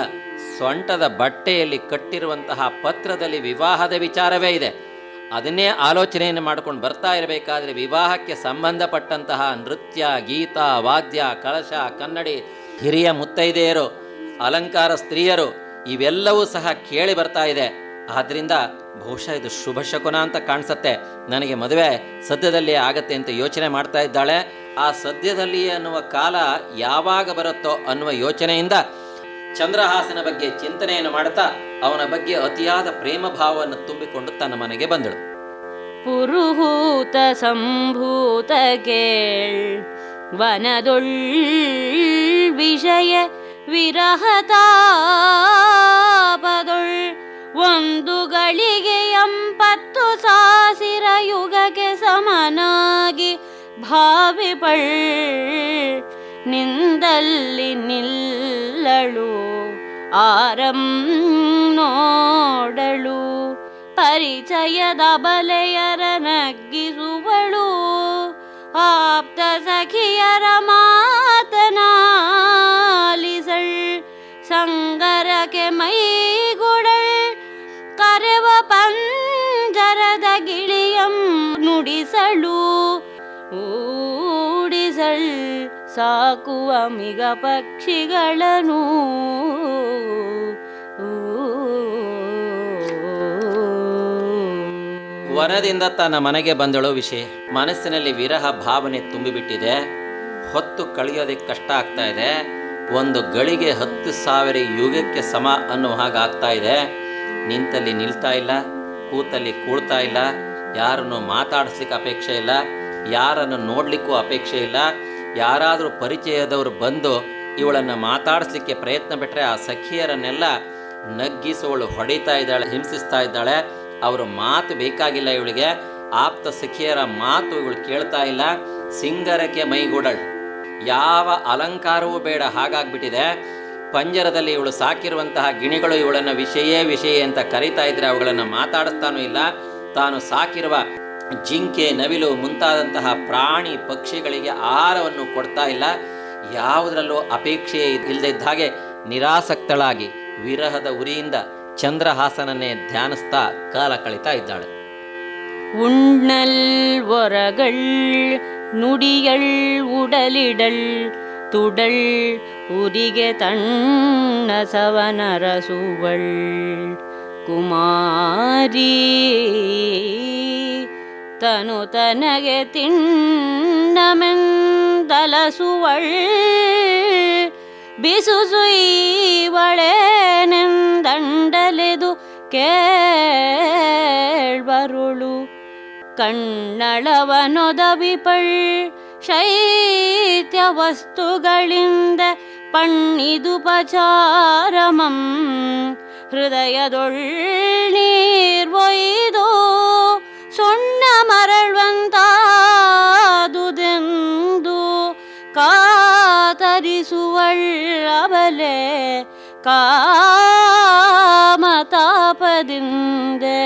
ಸೊಂಟದ ಬಟ್ಟೆಯಲ್ಲಿ ಕಟ್ಟಿರುವಂತಹ ಪತ್ರದಲ್ಲಿ ವಿವಾಹದ ವಿಚಾರವೇ ಇದೆ. ಅದನ್ನೇ ಆಲೋಚನೆಯನ್ನು ಮಾಡ್ಕೊಂಡು ಬರ್ತಾ ಇರಬೇಕಾದ್ರೆ ವಿವಾಹಕ್ಕೆ ಸಂಬಂಧಪಟ್ಟಂತಹ ನೃತ್ಯ, ಗೀತ, ವಾದ್ಯ, ಕಳಶ, ಕನ್ನಡಿ, ಹಿರಿಯ ಮುತ್ತೈದೆಯರು, ಅಲಂಕಾರ ಸ್ತ್ರೀಯರು ಇವೆಲ್ಲವೂ ಸಹ ಕೇಳಿ ಬರ್ತಾ ಇದೆ. ಆದ್ದರಿಂದ ಬಹುಶಃ ಇದು ಶುಭ ಶಕುನ ಅಂತ ಕಾಣಿಸುತ್ತೆ, ನನಗೆ ಮದುವೆ ಸದ್ಯದಲ್ಲಿಯೇ ಆಗತ್ತೆ ಅಂತ ಯೋಚನೆ ಮಾಡ್ತಾ ಇದ್ದಾಳೆ. ಆ ಸದ್ಯದಲ್ಲಿಯೇ ಅನ್ನುವ ಕಾಲ ಯಾವಾಗ ಬರುತ್ತೋ ಅನ್ನುವ ಯೋಚನೆಯಿಂದ ಚಂದ್ರಹಾಸನ ಬಗ್ಗೆ ಚಿಂತನೆಯನ್ನು ಮಾಡ್ತಾ ಅವನ ಬಗ್ಗೆ ಅತಿಯಾದ ಪ್ರೇಮ ಭಾವವನ್ನು ತುಂಬಿಕೊಂಡು ತನ್ನ ಮನೆಗೆ ಬಂದಳು. ಪುರುಹೂತ ಸಂಭೂತ ಕೇಳ್ ವನದೊಳ್ ವಿಷಯ ವಿರಹತಾಪದೊಳ್ ಒಂದು ಗಳಿಗೆ 80 ಸಾವಿರ ಯುಗಕ್ಕೆ ಸಮನಾಗಿ ಭಾವಿಪಳ್ ನಿಂದಲ್ಲಿ ನಿಲ್ಲಳು ಆರಂ ನೋಡಳು ಪರಿಚಯದ ಬಲೆಯರ ನಗ್ಗಿಸುವಳು ಆಪ್ತ ಸಖಿಯರ ಮಾತನಾಲಿಸಳ್ ಸಂಗರಕ್ಕೆ ಮೈಗುಡಳ್ ನುಡಿಸಳು ಊಡಿಸಳ್ ಸಾಕುವ ಮಿಗ ಪಕ್ಷಿಗಳನ್ನು ವನದಿಂದ ತನ್ನ ಮನೆಗೆ ಬಂದಳು ವಿಷಯ. ಮನಸ್ಸಿನಲ್ಲಿ ವಿರಹ ಭಾವನೆ ತುಂಬಿಬಿಟ್ಟಿದೆ. ಹೊತ್ತು ಕಳೆಯೋದಕ್ಕೆ ಕಷ್ಟ ಆಗ್ತಾ ಇದೆ. ಒಂದು ಗಳಿಗೆ 10,000 ಯುಗಕ್ಕೆ ಸಮ ಅನ್ನೋ ಹಾಗೆ ಆಗ್ತಾ ಇದೆ. ನಿಂತಲ್ಲಿ ನಿಲ್ತಾ ಇಲ್ಲ, ಕೂತಲ್ಲಿ ಕೂಳ್ತಾ ಇಲ್ಲ, ಯಾರನ್ನು ಮಾತಾಡಿಸ್ಲಿಕ್ಕೆ ಅಪೇಕ್ಷೆ ಇಲ್ಲ, ಯಾರನ್ನು ನೋಡಲಿಕ್ಕೂ ಅಪೇಕ್ಷೆ ಇಲ್ಲ. ಯಾರಾದರೂ ಪರಿಚಯದವರು ಬಂದು ಇವಳನ್ನು ಮಾತಾಡಿಸ್ಲಿಕ್ಕೆ ಪ್ರಯತ್ನ ಬಿಟ್ಟರೆ ಆ ಸಖಿಯರನ್ನೆಲ್ಲ ನಗ್ಗಿಸುವಳು ಹೊಡಿತಾ ಇದ್ದಾಳೆ, ಹಿಂಸಿಸ್ತಾ ಇದ್ದಾಳೆ. ಅವರ ಮಾತು ಬೇಕಾಗಿಲ್ಲ ಇವಳಿಗೆ. ಆಪ್ತ ಸಖಿಯರ ಮಾತು ಇವಳು ಕೇಳ್ತಾ ಇಲ್ಲ. ಸಿಂಗರಕ್ಕೆ ಮೈಗೂಡಳು. ಯಾವ ಅಲಂಕಾರವೂ ಬೇಡ ಹಾಗಾಗ್ಬಿಟ್ಟಿದೆ. ಪಂಜರದಲ್ಲಿ ಇವಳು ಸಾಕಿರುವಂತಹ ಗಿಣಿಗಳು ಇವಳನ್ನು ವಿಷಯ ಅಂತ ಕರೀತಾ ಇದ್ರೆ ಅವುಗಳನ್ನು ಮಾತಾಡಿಸ್ತಾನೂ ಇಲ್ಲ. ತಾನು ಸಾಕಿರುವ ಜಿಂಕೆ, ನವಿಲು ಮುಂತಾದಂತಹ ಪ್ರಾಣಿ ಪಕ್ಷಿಗಳಿಗೆ ಆಹಾರವನ್ನು ಕೊಡ್ತಾ ಇಲ್ಲ. ಯಾವುದರಲ್ಲೂ ಅಪೇಕ್ಷೆ ಇಲ್ಲದಿದ್ದ ಹಾಗೆ ನಿರಾಸಕ್ತಳಾಗಿ ವಿರಹದ ಉರಿಯಿಂದ ಚಂದ್ರಹಾಸನನ್ನೇ ಧ್ಯಾನಿಸ್ತಾ ಕಾಲ ಕಳೀತಾ ಇದ್ದಾಳೆ. ಉಣ್ಣಲ್ ಒರಗಳ್ ನುಡಿಯಳ್ ಉಡಲಿಡಳ್ ತುಡಳ್ ಉರಿಗೆ ತಣ್ಣ ಸವನರಸುವಳ್ ಕುಮಾರಿ ತನು ತನಗೆ ತಿಣ್ಣಮೆಂದಲಸುವಳ್ ಬಿಸುಸುಯವಳೆನೆಂದಂಡಲೆದು ಕೇಳ್ಬರುಳು ಕಣ್ಣಳವನೊದವಿಪಳ್ ಶೈತ್ಯ ವಸ್ತುಗಳಿಂದ ಪಣ್ಣಿದುಪಚಾರಮಂ ಹೃದಯದೊಳ್ ನೀರ್ವೊಯ್ದು ಸೊಣ್ಣ ಮರಳುವಂತಾದುದೆಂದು ಕಾತರಿಸುವಳ್ಳಬಲೆ ಕಾಮತಾಪದಿಂದೆ.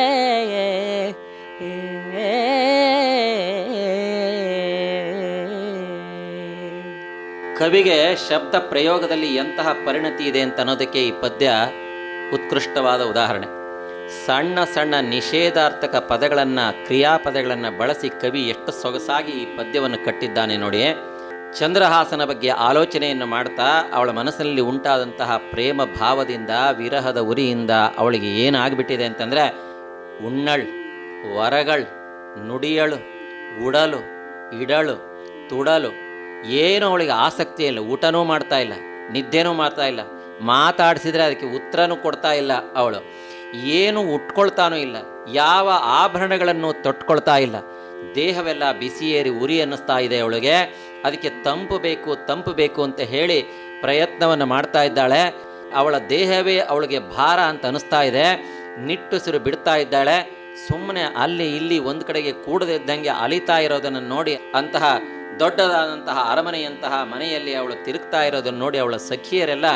ಕವಿಗೆ ಶಬ್ದ ಪ್ರಯೋಗದಲ್ಲಿ ಎಂತಹ ಪರಿಣತಿ ಇದೆ ಅಂತ ಅನ್ನೋದಕ್ಕೆ ಈ ಪದ್ಯ ಉತ್ಕೃಷ್ಟವಾದ ಉದಾಹರಣೆ. ಸಣ್ಣ ಸಣ್ಣ ನಿಷೇಧಾರ್ಥಕ ಪದಗಳನ್ನು, ಕ್ರಿಯಾಪದಗಳನ್ನು ಬಳಸಿ ಕವಿ ಎಷ್ಟು ಸೊಗಸಾಗಿ ಈ ಪದ್ಯವನ್ನು ಕಟ್ಟಿದ್ದಾನೆ ನೋಡಿ. ಚಂದ್ರಹಾಸನ ಬಗ್ಗೆ ಆಲೋಚನೆಯನ್ನು ಮಾಡ್ತಾ ಅವಳ ಮನಸ್ಸಿನಲ್ಲಿ ಉಂಟಾದಂತಹ ಪ್ರೇಮ ಭಾವದಿಂದ, ವಿರಹದ ಉರಿಯಿಂದ ಅವಳಿಗೆ ಏನಾಗ್ಬಿಟ್ಟಿದೆ ಅಂತಂದರೆ, ಉಣ್ಣಳ್ ವರಗಳ್ ನುಡಿಯಳು ಉಡಲು ಇಡಳು ತುಡಲು, ಏನೂ ಅವಳಿಗೆ ಆಸಕ್ತಿ ಇಲ್ಲ. ಊಟನೂ ಮಾಡ್ತಾ ಇಲ್ಲ, ನಿದ್ದೆನೂ ಮಾಡ್ತಾ ಇಲ್ಲ, ಮಾತಾಡಿಸಿದ್ರೆ ಅದಕ್ಕೆ ಉತ್ತರನೂ ಕೊಡ್ತಾ ಇಲ್ಲ. ಅವಳು ಏನು ಉಟ್ಕೊಳ್ತಾನೂ ಇಲ್ಲ, ಯಾವ ಆಭರಣಗಳನ್ನು ತೊಟ್ಕೊಳ್ತಾ ಇಲ್ಲ. ದೇಹವೆಲ್ಲ ಬಿಸಿಯೇರಿ ಉರಿ ಅನ್ನಿಸ್ತಾ ಇದೆ ಅವಳಿಗೆ. ಅದಕ್ಕೆ ತಂಪು ಬೇಕು ಅಂತ ಹೇಳಿ ಪ್ರಯತ್ನವನ್ನು ಮಾಡ್ತಾ ಇದ್ದಾಳೆ. ಅವಳ ದೇಹವೇ ಅವಳಿಗೆ ಭಾರ ಅಂತ ಅನ್ನಿಸ್ತಾ ಇದೆ. ನಿಟ್ಟುಸಿರು ಬಿಡ್ತಾ ಇದ್ದಾಳೆ. ಸುಮ್ಮನೆ ಅಲ್ಲಿ ಇಲ್ಲಿ ಒಂದು ಕಡೆಗೆ ಕೂಡದಿದ್ದಂಗೆ ಅಲಿತಾ ಇರೋದನ್ನು ನೋಡಿ, ಅಂತಹ ದೊಡ್ಡದಾದಂತಹ ಅರಮನೆಯಂತಹ ಮನೆಯಲ್ಲಿ ಅವಳು ತಿರುಗ್ತಾ ಇರೋದನ್ನು ನೋಡಿ ಅವಳ ಸಖಿಯರೆಲ್ಲ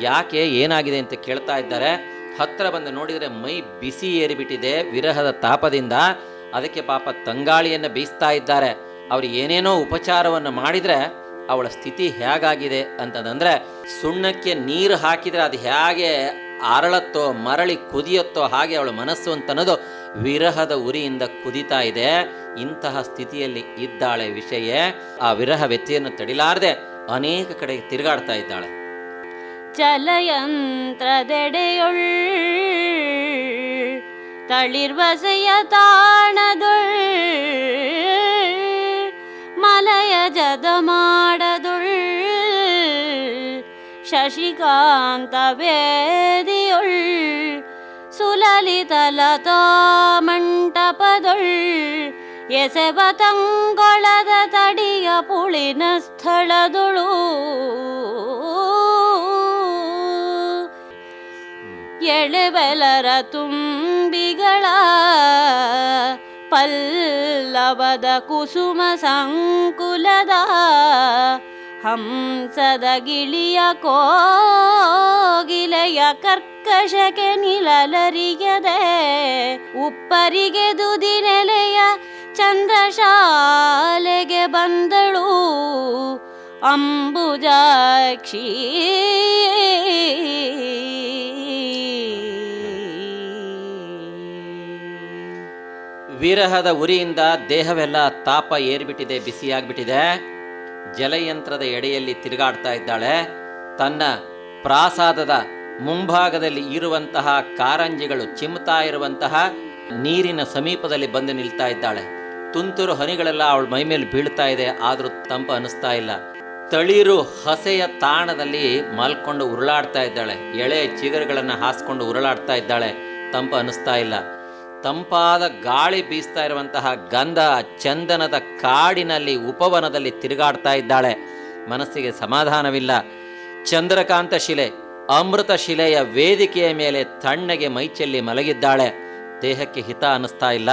ಯಾಕೆ ಏನಾಗಿದೆ ಅಂತ ಕೇಳ್ತಾ ಇದ್ದಾರೆ. ಹತ್ರ ಬಂದು ನೋಡಿದರೆ ಮೈ ಬಿಸಿ ಏರಿಬಿಟ್ಟಿದೆ ವಿರಹದ ತಾಪದಿಂದ. ಅದಕ್ಕೆ ಪಾಪ ತಂಗಾಳಿಯನ್ನು ಬೀಸ್ತಾ ಇದ್ದಾರೆ. ಅವರು ಏನೇನೋ ಉಪಚಾರವನ್ನು ಮಾಡಿದರೆ ಅವಳ ಸ್ಥಿತಿ ಹೇಗಾಗಿದೆ ಅಂತಂದರೆ, ಸುಣ್ಣಕ್ಕೆ ನೀರು ಹಾಕಿದರೆ ಅದು ಹೇಗೆ ಅರಳತ್ತೋ ಮರಳಿ ಕುದಿಯತ್ತೋ ಹಾಗೆ ಅವಳ ಮನಸ್ಸು ಅಂತನ್ನೋದು ವಿರಹದ ಉರಿಯಿಂದ ಕುದಿತಾ ಇದೆ. ಇಂತಹ ಸ್ಥಿತಿಯಲ್ಲಿ ಇದ್ದಾಳೆ ವಿಷಯ. ಆ ವಿರಹ ವ್ಯತ್ಯೆಯನ್ನು ತಡಿಲಾರದೆ ಅನೇಕ ಕಡೆ ತಿರುಗಾಡ್ತಾ ಇದ್ದಾಳೆ. ಚಲಯಂತ್ರದೆಡೆಯೊಳ್ ತಳಿರ್ವಸೆಯ ತಾಣದೊಳ್ ಮಲಯ ಜದ ಮಾಡದೊಳ್ ಶಶಿಕಾಂತ ವೇದಿಯೊಳ್ ಸುಲಲಿತಲತಾ ಮಂಟಪದೊಳ್ ಎಸೆವ ತಂಗೊಳದ ತಡಿಯ ಪುಳಿನ ಸ್ಥಳದೊಳು ಎಳೆವೆಲರ ತುಂಬಿಗಳ ಪಲ್ಲವದ ಕುಸುಮ ಸಂಕುಲದ ಹಂಸದ ಗಿಳಿಯ ಕೋಗಿಲೆಯ ಕರ್ಕಶಕ್ಕೆ ನಿಲಲರಿಯದೆ ಉಪ್ಪರಿಗೆ ದುದಿನೆಲೆಯ ಚಂದ್ರಶಾಲೆಗೆ ಬಂದಳು ಅಂಬುಜಾಕ್ಷಿ. ವಿರಹದ ಉರಿಯಿಂದ ದೇಹವೆಲ್ಲ ತಾಪ ಏರ್ಬಿಟ್ಟಿದೆ, ಬಿಸಿಯಾಗ್ಬಿಟ್ಟಿದೆ. ಜಲಯಂತ್ರದ ಎಡೆಯಲ್ಲಿ ತಿರುಗಾಡ್ತಾ ಇದ್ದಾಳೆ. ತನ್ನ ಪ್ರಾಸಾದದ ಮುಂಭಾಗದಲ್ಲಿ ಇರುವಂತಹ ಕಾರಂಜಿಗಳು ಚಿಮ್ತಾ ಇರುವಂತಹ ನೀರಿನ ಸಮೀಪದಲ್ಲಿ ಬಂದು ನಿಲ್ತಾ ಇದ್ದಾಳೆ. ತುಂತುರು ಹನಿಗಳೆಲ್ಲ ಅವಳ ಮೈ ಮೇಲೆ ಬೀಳ್ತಾ ಇದೆ, ಆದರೂ ತಂಪು ಅನ್ನಿಸ್ತಾ ಇಲ್ಲ. ತಳಿರು ಹಸೆಯ ತಾಣದಲ್ಲಿ ಮಲ್ಕೊಂಡು ಉರುಳಾಡ್ತಾ ಇದ್ದಾಳೆ. ಎಳೆ ಚಿಗುರುಗಳನ್ನು ಹಾಸ್ಕೊಂಡು ಉರುಳಾಡ್ತಾ ಇದ್ದಾಳೆ. ತಂಪು ಅನ್ನಿಸ್ತಾ ಇಲ್ಲ. ತಂಪಾದ ಗಾಳಿ ಬೀಸ್ತಾ ಇರುವಂತಹ ಗಂಧ ಚಂದನದ ಕಾಡಿನಲ್ಲಿ ಉಪವನದಲ್ಲಿ ತಿರುಗಾಡ್ತಾ ಇದ್ದಾಳೆ. ಮನಸ್ಸಿಗೆ ಸಮಾಧಾನವಿಲ್ಲ. ಚಂದ್ರಕಾಂತ ಶಿಲೆ, ಅಮೃತ ಶಿಲೆಯ ವೇದಿಕೆಯ ಮೇಲೆ ತಣ್ಣಗೆ ಮೈಚೆಲ್ಲಿ ಮಲಗಿದ್ದಾಳೆ. ದೇಹಕ್ಕೆ ಹಿತ ಅನ್ನಿಸ್ತಾ ಇಲ್ಲ.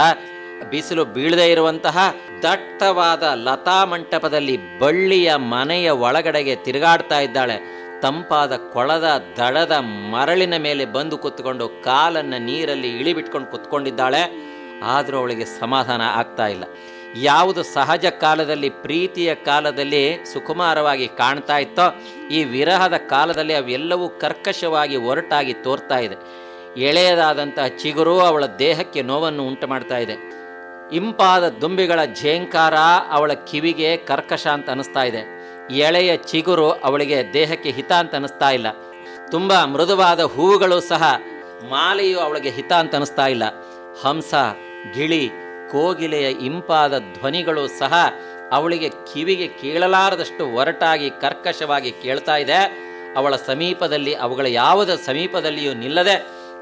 ಬಿಸಿಲು ಬೀಳದೇ ಇರುವಂತಹ ದಟ್ಟವಾದ ಲತಾ ಮಂಟಪದಲ್ಲಿ ಬಳ್ಳಿಯ ಮನೆಯ ಒಳಗಡೆಗೆ ತಿರುಗಾಡ್ತಾ ಇದ್ದಾಳೆ. ತಂಪಾದ ಕೊಳದ ದಡದ ಮರಳಿನ ಮೇಲೆ ಬಂದು ಕುತ್ಕೊಂಡು ಕಾಲನ್ನು ನೀರಲ್ಲಿ ಇಳಿಬಿಟ್ಕೊಂಡು ಕುತ್ಕೊಂಡಿದ್ದಾಳೆ. ಆದರೂ ಅವಳಿಗೆ ಸಮಾಧಾನ ಆಗ್ತಾ ಇಲ್ಲ. ಯಾವುದು ಸಹಜ ಕಾಲದಲ್ಲಿ, ಪ್ರೀತಿಯ ಕಾಲದಲ್ಲಿ ಸುಕುಮಾರವಾಗಿ ಕಾಣ್ತಾ ಇತ್ತೋ, ಈ ವಿರಹದ ಕಾಲದಲ್ಲಿ ಅವೆಲ್ಲವೂ ಕರ್ಕಶವಾಗಿ ಒರಟಾಗಿ ತೋರ್ತಾ ಇದೆ. ಎಳೆಯದಾದಂತಹ ಚಿಗುರು ಅವಳ ದೇಹಕ್ಕೆ ನೋವನ್ನು ಉಂಟು ಮಾಡ್ತಾ ಇದೆ. ಇಂಪಾದ ದುಂಬಿಗಳ ಝೇಂಕಾರ ಅವಳ ಕಿವಿಗೆ ಕರ್ಕಶ ಅಂತ ಅನಿಸ್ತಾ ಇದೆ. ಎಳೆಯ ಚಿಗುರು ಅವಳಿಗೆ ದೇಹಕ್ಕೆ ಹಿತ ಅಂತ ಅನಿಸ್ತಾ ಇಲ್ಲ. ತುಂಬ ಮೃದುವಾದ ಹೂವುಗಳು ಸಹ, ಮಾಲೆಯು ಅವಳಿಗೆ ಹಿತ ಅಂತ ಅನಿಸ್ತಾ ಇಲ್ಲ. ಹಂಸ, ಗಿಳಿ, ಕೋಗಿಲೆಯ ಇಂಪಾದ ಧ್ವನಿಗಳು ಸಹ ಅವಳಿಗೆ ಕಿವಿಗೆ ಕೇಳಲಾರದಷ್ಟು ಒರಟಾಗಿ ಕರ್ಕಶವಾಗಿ ಕೇಳ್ತಾ ಇದೆ. ಅವಳ ಸಮೀಪದಲ್ಲಿ, ಅವುಗಳ ಯಾವುದ ಸಮೀಪದಲ್ಲಿಯೂ ನಿಲ್ಲದೆ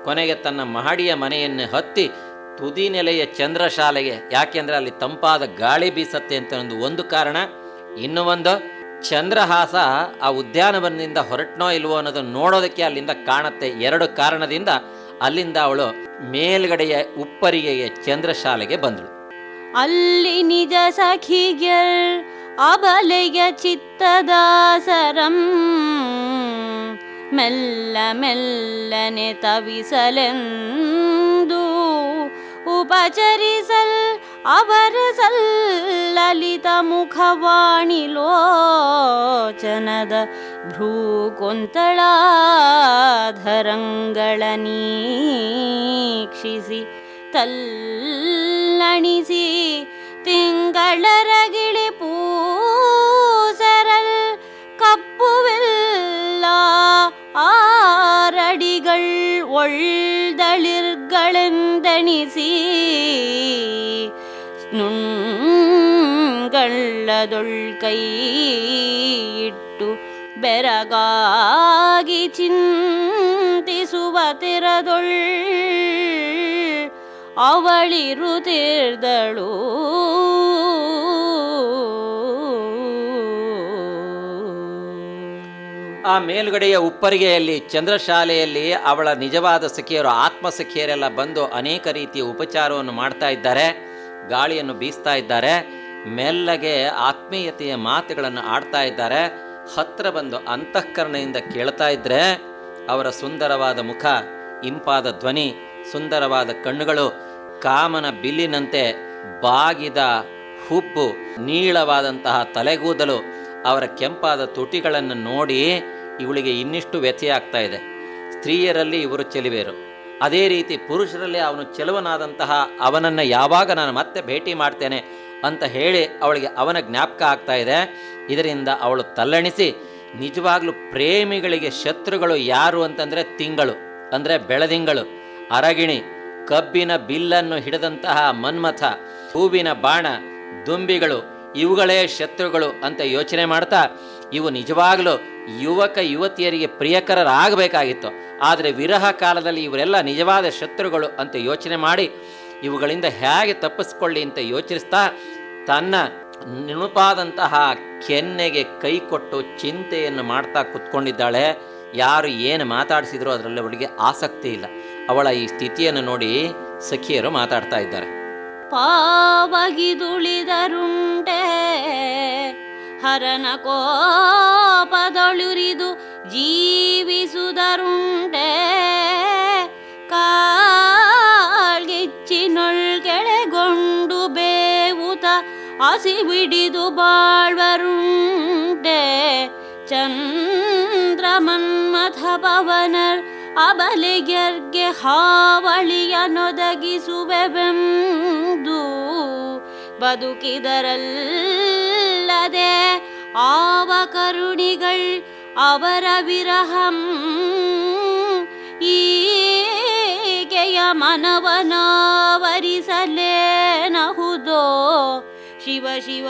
ಕೊನೆಗೆ ತನ್ನ ಮಹಡಿಯ ಮನೆಯನ್ನು ಹತ್ತಿ ತುದಿ ನೆಲೆಯ ಚಂದ್ರಶಾಲೆಗೆ, ಯಾಕೆಂದರೆ ಅಲ್ಲಿ ತಂಪಾದ ಗಾಳಿ ಬೀಸತ್ತೆ ಅಂತ ಒಂದು ಕಾರಣ. ಇನ್ನು ಒಂದು, ಚಂದ್ರಹಾಸ ಆ ಉದ್ಯಾನವನದಿಂದ ಹೊರಟ್ನೋ ಇಲ್ವೋ ಅನ್ನೋದನ್ನು ನೋಡೋದಕ್ಕೆ ಅಲ್ಲಿಂದ ಕಾಣುತ್ತೆ. ಎರಡು ಕಾರಣದಿಂದ ಅಲ್ಲಿಂದ ಅವಳು ಮೇಲ್ಗಡೆಯ ಉಪ್ಪರಿಗೆಯ ಚಂದ್ರಶಾಲೆಗೆ ಬಂದಳು. ಅಲ್ಲಿ ನಿಜ ಸಖಿಗರ್ ಅಬಲೆಯ ಚಿತ್ತದಾಸರಂ ಮೆಲ್ಲ ಮೆಲ್ಲನೆ ತವಿಸಲೆಂದು ಉಪಚರಿಸಲ್ ಅವರ ಸಲ್ಲಲಿತ ಮುಖವಾಣಿ ಲೋಚನದ ಭ್ರೂಕೊಂತಳಾಧರಂಗಳ ನೀಕ್ಷಿಸಿ ತಲ್ಲಣಿಸಿ ತಿಂಗಳರಗಿಳಿ ಪೂಸರಲ್ ಕಪ್ಪುವೆಲ್ಲ ಆರಡಿಗಳ್ ಒಳ್ದಳಿರ್ಗಳೆಂದಣಿಸಿ ನುಣ್ಗಳ್ಳದೊಳ್ ಕೈ ಇಟ್ಟು ಬೆರಗಾಗಿ ಚಿಂತಿಸುವ ತೆರದೊಳ್ ಅವಳಿರುತ್ತಿರ್ದಳು. ಆ ಮೇಲುಗಡೆಯ ಉಪ್ಪರಿಗೆಯಲ್ಲಿ ಚಂದ್ರಶಾಲೆಯಲ್ಲಿ ಅವಳ ನಿಜವಾದ ಸಖಿಯರು, ಆತ್ಮಸಖಿಯರೆಲ್ಲ ಬಂದು ಅನೇಕ ರೀತಿಯ ಉಪಚಾರವನ್ನು ಮಾಡ್ತಾ ಇದ್ದಾರೆ. ಗಾಳಿಯನ್ನು ಬೀಸ್ತಾ ಇದ್ದಾರೆ. ಮೆಲ್ಲಗೆ ಆತ್ಮೀಯತೆಯ ಮಾತುಗಳನ್ನು ಆಡ್ತಾ ಇದ್ದಾರೆ. ಹತ್ರ ಬಂದು ಅಂತಃಕರಣೆಯಿಂದ ಕೇಳ್ತಾ ಇದ್ರೆ ಅವರ ಸುಂದರವಾದ ಮುಖ, ಇಂಪಾದ ಧ್ವನಿ, ಸುಂದರವಾದ ಕಣ್ಣುಗಳು, ಕಾಮನ ಬಿಲ್ಲಿನಂತೆ ಬಾಗಿದ ಹುಬ್ಬು, ನೀಳವಾದಂತಹ ತಲೆಗೂದಲು, ಅವರ ಕೆಂಪಾದ ತುಟಿಗಳನ್ನು ನೋಡಿ ಇವಳಿಗೆ ಇನ್ನಿಷ್ಟು ವ್ಯಥೆಯಾಗ್ತಾ ಇದೆ. ಸ್ತ್ರೀಯರಲ್ಲಿ ಇವರು ಚೆಲುವೇರು, ಅದೇ ರೀತಿ ಪುರುಷರಲ್ಲಿ ಅವನು ಚೆಲುವನಾದಂತಹ ಅವನನ್ನು ಯಾವಾಗ ನಾನು ಮತ್ತೆ ಭೇಟಿ ಮಾಡ್ತೇನೆ ಅಂತ ಹೇಳಿ ಅವಳಿಗೆ ಅವನ ಜ್ಞಾಪಕ ಆಗ್ತಾ ಇದೆ. ಇದರಿಂದ ಅವಳು ತಲ್ಲಣಿಸಿ, ನಿಜವಾಗ್ಲೂ ಪ್ರೇಮಿಗಳಿಗೆ ಶತ್ರುಗಳು ಯಾರು ಅಂತಂದರೆ ತಿಂಗಳು, ಅಂದರೆ ಬೆಳದಿಂಗಳು, ಅರಗಿಣಿ, ಕಬ್ಬಿನ ಬಿಲ್ಲನ್ನು ಹಿಡಿದಂತಹ ಮನ್ಮಥ, ಹೂವಿನ ಬಾಣ, ದುಂಬಿಗಳು, ಇವುಗಳೇ ಶತ್ರುಗಳು ಅಂತ ಯೋಚನೆ ಮಾಡ್ತಾ, ಇವು ನಿಜವಾಗಲೂ ಯುವಕ ಯುವತಿಯರಿಗೆ ಪ್ರಿಯಕರರಾಗಬೇಕಾಗಿತ್ತು. ಆದರೆ ವಿರಹ ಕಾಲದಲ್ಲಿ ಇವರೆಲ್ಲ ನಿಜವಾದ ಶತ್ರುಗಳು ಅಂತ ಯೋಚನೆ ಮಾಡಿ ಇವುಗಳಿಂದ ಹೇಗೆ ತಪ್ಪಿಸ್ಕೊಳ್ಳಿ ಅಂತ ಯೋಚಿಸ್ತಾ ತನ್ನ ನುಣುಪಾದಂತಹ ಕೆನ್ನೆಗೆ ಕೈ ಕೊಟ್ಟು ಚಿಂತೆಯನ್ನು ಮಾಡ್ತಾ ಕುತ್ಕೊಂಡಿದ್ದಾಳೆ. ಯಾರು ಏನು ಮಾತಾಡಿಸಿದ್ರು ಅದರಲ್ಲಿ ಅವಳಿಗೆ ಆಸಕ್ತಿ ಇಲ್ಲ. ಅವಳ ಈ ಸ್ಥಿತಿಯನ್ನು ನೋಡಿ ಸಖಿಯರು ಮಾತಾಡ್ತಾ ಇದ್ದಾರೆ. ಪಾವಗಿದುಳಿದರುಂಟೆ ಹರನ ಕೋಪದೊಳುರಿದು ಜೀವಿಸುವುದರುಂಟೆ ಕಾಳ್ಗಿಚ್ಚಿನೊಳ್ಗೆಳೆಗೊಂಡು ಬೇವುತ ಹಸಿವಿಡಿದು ಬಾಳ್ವರುಂಟೆ ಚಂದ್ರಮನ್ಮಥ ಪವನರ್ ಅಬಲೆಯರ್ಗೆ ಹಾವಳಿಯನೊದಗಿಸುವೆವೆಂದು ಬದುಕಿದರಲ್ಲದೆ ಆವ ಕರುಣಿಗಳ್ ಅವರ ವಿರಹಂ ಈಗೆಯ ಮನವನಾವರಿಸಲೇನಹುದೋ ಶಿವ ಶಿವ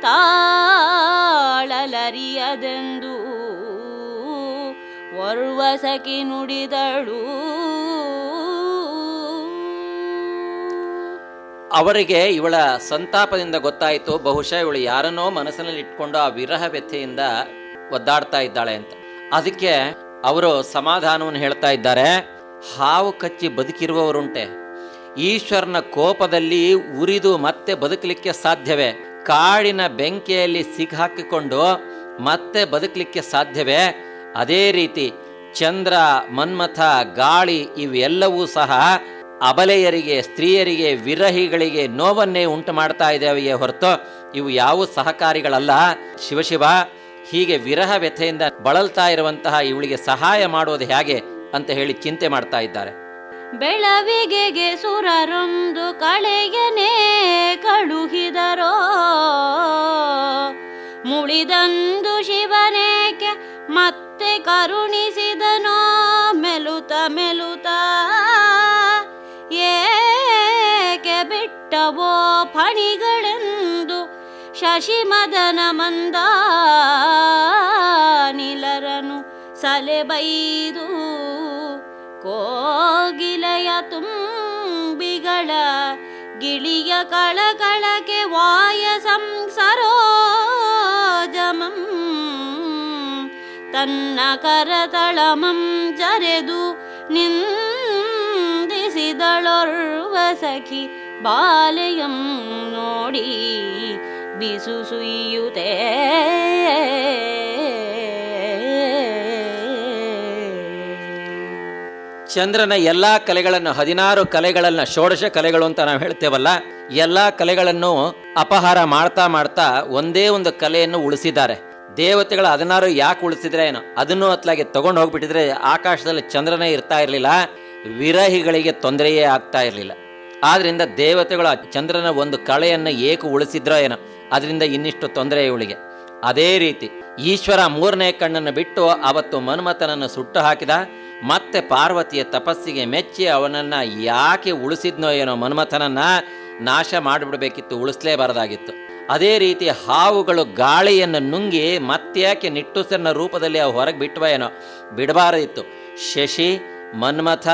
ತಾಳಲರಿಯದೆಂದು ಓರ್ವ ಸಖಿ ನುಡಿದಳು. ಅವರಿಗೆ ಇವಳ ಸಂತಾಪದಿಂದ ಗೊತ್ತಾಯಿತು, ಬಹುಶಃ ಇವಳು ಯಾರನ್ನೋ ಮನಸ್ಸಿನಲ್ಲಿ ಇಟ್ಕೊಂಡು ಆ ವಿರಹ ವ್ಯಥೆಯಿಂದ ಒದ್ದಾಡ್ತಾ ಇದ್ದಾಳೆ ಅಂತ. ಅದಕ್ಕೆ ಅವರು ಸಮಾಧಾನವನ್ನು ಹೇಳ್ತಾ ಇದ್ದಾರೆ. ಹಾವು ಕಚ್ಚಿ ಬದುಕಿರುವವರುಂಟೆ, ಈಶ್ವರನ ಕೋಪದಲ್ಲಿ ಉರಿದು ಮತ್ತೆ ಬದುಕಲಿಕ್ಕೆ ಸಾಧ್ಯವೇ? ಕಾಡಿನ ಬೆಂಕಿಯಲ್ಲಿ ಸಿಕ್ಕಾಕಿಕೊಂಡು ಮತ್ತೆ ಬದುಕಲಿಕ್ಕೆ ಸಾಧ್ಯವೇ? ಅದೇ ರೀತಿ ಚಂದ್ರ, ಮನ್ಮಥ, ಗಾಳಿ ಇವೆಲ್ಲವೂ ಸಹ ಅಬಲೆಯರಿಗೆ, ಸ್ತ್ರೀಯರಿಗೆ, ವಿರಹಿಗಳಿಗೆ ನೋವನ್ನೇ ಉಂಟು ಮಾಡ್ತಾ ಇದ್ದಾವೆಯೇ ಹೊರತು ಇವು ಯಾವ ಸಹಕಾರಿಗಳಲ್ಲ. ಶಿವಶಿವ, ಹೀಗೆ ವಿರಹ ವ್ಯಥೆಯಿಂದ ಬಳಲ್ತಾ ಇರುವಂತಹ ಇವಳಿಗೆ ಸಹಾಯ ಮಾಡೋದು ಹೇಗೆ ಅಂತ ಹೇಳಿ ಚಿಂತೆ ಮಾಡ್ತಾ ಇದ್ದಾರೆ. ಬೆಳವಿಗೆಗೆ ಸುರರೊಂದು ಕಳೆಯನೇ ಕಳುಹಿದರೋ ಮುಳಿದಂದು ಶಿವನೇಕೆ ಮತ್ತೆ ಕರುಣಿಸಿದನೋ ಮೆಲುತ ಮೆಲುತ ಏಕೆ ಬಿಟ್ಟವೋ ಫಣಿಗಳೆಂದು ಶಶಿಮದನ ಮಂದಾನಿಲರನು ಸಲೆಬೈದು ಕೋಗಿಲೆಯ ತುಂಬಿಗಳ ಗಿಳಿಯ ಕಳಕಳಕೆ ವಾಯ ಸಂಸರೋಜಮಂ ತನ್ನ ಕರತಳಮಂ ಜರೆದು ನಿಂದಿಸಿದಳೊರ್ವ ಸಖಿ ಬಾಲೆಯಂ ನೋಡಿ ಬಿಸು ಸುಯ್ಯುತ್ತೇ. ಚಂದ್ರನ ಎಲ್ಲ ಕಲೆಗಳನ್ನು, 16 ಕಲೆಗಳನ್ನು, ಷೋಡಶ ಕಲೆಗಳು ಅಂತ ನಾವು ಹೇಳ್ತೇವಲ್ಲ, ಎಲ್ಲ ಕಲೆಗಳನ್ನು ಅಪಹಾರ ಮಾಡ್ತಾ ಮಾಡ್ತಾ ಒಂದೇ ಒಂದು ಕಲೆಯನ್ನು ಉಳಿಸಿದ್ದಾರೆ. ದೇವತೆಗಳು 16 ಯಾಕೆ ಉಳಿಸಿದ್ರೆ ಏನೋ, ಅದನ್ನು ಅತ್ಲಾಗೆ ತಗೊಂಡು ಹೋಗ್ಬಿಟ್ಟಿದ್ರೆ ಆಕಾಶದಲ್ಲಿ ಚಂದ್ರನೇ ಇರ್ತಾ ಇರಲಿಲ್ಲ, ವಿರಹಿಗಳಿಗೆ ತೊಂದರೆಯೇ ಆಗ್ತಾ ಇರಲಿಲ್ಲ. ಆದ್ರಿಂದ ದೇವತೆಗಳು ಆ ಚಂದ್ರನ ಒಂದು ಕಳೆಯನ್ನು ಏಕೆ ಉಳಿಸಿದ್ರೋ ಏನೋ, ಅದರಿಂದ ಇನ್ನಿಷ್ಟು ತೊಂದರೆ ಇವಳಿಗೆ. ಅದೇ ರೀತಿ ಈಶ್ವರ 3ನೇ ಕಣ್ಣನ್ನು ಬಿಟ್ಟು ಅವತ್ತು ಮನ್ಮಥನನ್ನು ಸುಟ್ಟು ಹಾಕಿದ. ಮತ್ತೆ ಪಾರ್ವತಿಯ ತಪಸ್ಸಿಗೆ ಮೆಚ್ಚಿ ಅವನನ್ನು ಯಾಕೆ ಉಳಿಸಿದ್ನೋ ಏನೋ, ಮನ್ಮಥನನ್ನು ನಾಶ ಮಾಡಿಬಿಡ್ಬೇಕಿತ್ತು, ಉಳಿಸಲೇಬಾರದಾಗಿತ್ತು. ಅದೇ ರೀತಿ ಹಾವುಗಳು ಗಾಳಿಯನ್ನು ನುಂಗಿ ಮತ್ತ್ಯಾಕೆ ನಿಟ್ಟುಸನ್ನ ರೂಪದಲ್ಲಿ ಅವು ಹೊರಗೆ ಬಿಟ್ಟವ ಏನೋ, ಬಿಡಬಾರದಿತ್ತು. ಶಶಿ, ಮನ್ಮಥ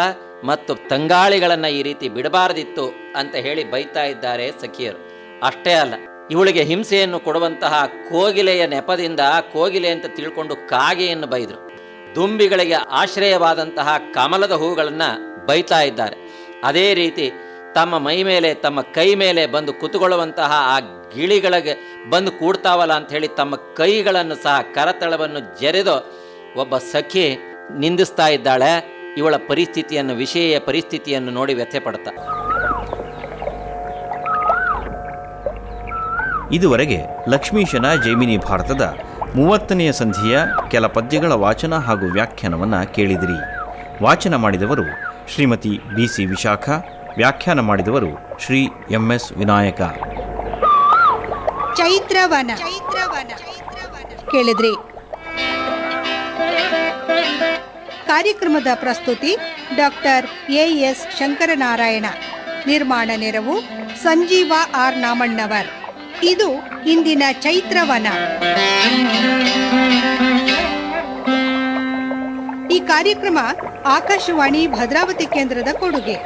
ಮತ್ತು ತಂಗಾಳಿಗಳನ್ನು ಈ ರೀತಿ ಬಿಡಬಾರದಿತ್ತು ಅಂತ ಹೇಳಿ ಬೈತಾ ಇದ್ದಾರೆ ಸಖಿಯರು. ಅಷ್ಟೇ ಅಲ್ಲ, ಇವಳಿಗೆ ಹಿಂಸೆಯನ್ನು ಕೊಡುವಂತಹ ಕೋಗಿಲೆಯ ನೆಪದಿಂದ ಕೋಗಿಲೆ ಅಂತ ತಿಳ್ಕೊಂಡು ಕಾಗೆಯನ್ನು ಬೈದರು. ದುಂಬಿಗಳಿಗೆ ಆಶ್ರಯವಾದಂತಹ ಕಮಲದ ಹೂಗಳನ್ನು ಬೈತಾ ಇದ್ದಾರೆ. ಅದೇ ರೀತಿ ತಮ್ಮ ಮೈ ಮೇಲೆ, ತಮ್ಮ ಕೈ ಮೇಲೆ ಬಂದು ಕುತುಕೊಳ್ಳುವಂತಹ ಆ ಗಿಳಿಗಳಿಗೆ ಬಂದು ಕೂಡ್ತಾವಲ್ಲ ಅಂತ ಹೇಳಿ ತಮ್ಮ ಕೈಗಳನ್ನು ಸಹ, ಕರತಳವನ್ನು ಜರೆದು ಒಬ್ಬ ಸಖಿ ನಿಂದಿಸ್ತಾ ಇದ್ದಾಳೆ. ಇವಳ ಪರಿಸ್ಥಿತಿಯನ್ನು, ವಿಷಯ ಪರಿಸ್ಥಿತಿಯನ್ನು ನೋಡಿ ವ್ಯಥೆ ಪಡ್ತಾ. ಇದುವರೆಗೆ ಲಕ್ಷ್ಮೀಶನ ಜೈಮಿನಿ ಭಾರತದ 30ನೆಯ ಸಂಧಿಯ ಕೆಲ ಪದ್ಯಗಳ ವಾಚನ ಹಾಗೂ ವ್ಯಾಖ್ಯಾನವನ್ನು ಕೇಳಿದಿರಿ. ವಾಚನ ಮಾಡಿದವರು ಶ್ರೀಮತಿ BC ವಿಶಾಖ, ವ್ಯಾಖ್ಯಾನ ಮಾಡಿದವರು ಶ್ರೀ MS ವಿನಾಯಕ. ಚೈತ್ರವನ ಕೇಳಿದ್ರಿ. ಕಾರ್ಯಕ್ರಮದ ಪ್ರಸ್ತುತಿ ಡಾಕ್ಟರ್ AS ಶಂಕರನಾರಾಯಣ. ನಿರ್ಮಾಣ ನೆರವು ಸಂಜೀವ R ನಾಮಣ್ಣವರ್. ಇದು ಇಂದಿನ ಚೈತ್ರವನ. ಈ ಕಾರ್ಯಕ್ರಮ ಆಕಾಶವಾಣಿ ಭದ್ರಾವತಿ ಕೇಂದ್ರದ ಕೊಡುಗೆ.